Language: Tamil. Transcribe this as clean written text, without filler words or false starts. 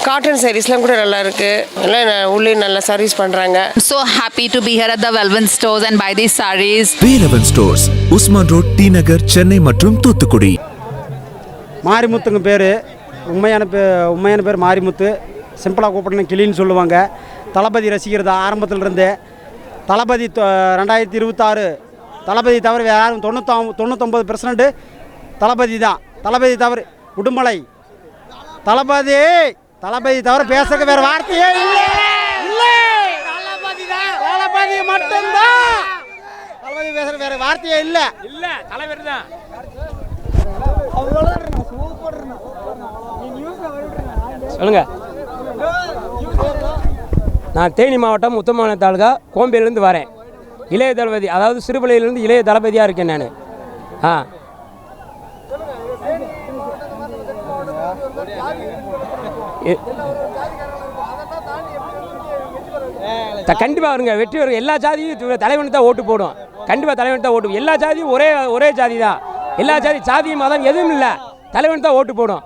காட்டன் சாரீஸ்லாம் கூட நல்லா இருக்கு, எல்லாம் உள்ளே நல்லா சர்வீஸ் பண்றாங்க. So happy to be here at the Velvet Stores and buy these sarees. Velvet Stores, Usman road, T Nagar, Chennai மற்றும் தூத்துக்குடி. மாரிமுத்துங்க பேர், உண்மையான பேர் மாரிமுத்து. சிம்பிளாக கூப்பிடணும் கிளின்னு சொல்லுவாங்க. தளபதி ரசிகர் தான் ஆரம்பத்திலிருந்து. தளபதி 2026 தளபதி தவிர வேறு யாரும் 99% தளபதி தான். தளபதி தவிர உடுமலை தளபதி தவிர பேசுறதுக்கு வேறு வார்த்தையே இல்லை. தளபதி மட்டும்தான். தளபதி பேசுற வேறு வார்த்தையே இல்லை. தலைவர் தான். சொல்லுங்க. நான் தேனி மாவட்டம் உத்தமமான தாலுகா கோம்பையிலேருந்து வரேன். இளைய தளபதி, அதாவது சிறுபிள்ளையிலேருந்து இளைய தளபதியாக இருக்கேன் நான். கண்டிப்பாக வருங்க, வெற்றி வருங்க. எல்லா ஜாதியும் தலைவனுக்கு தான் ஓட்டு போடும். கண்டிப்பாக தலைவனுக்கு தான் ஓட்டு. எல்லா ஜாதியும் ஒரே ஜாதி தான். எல்லா ஜாதி மதம் எதுவும் இல்லை, தலைவனுக்கு தான் ஓட்டு போடும்.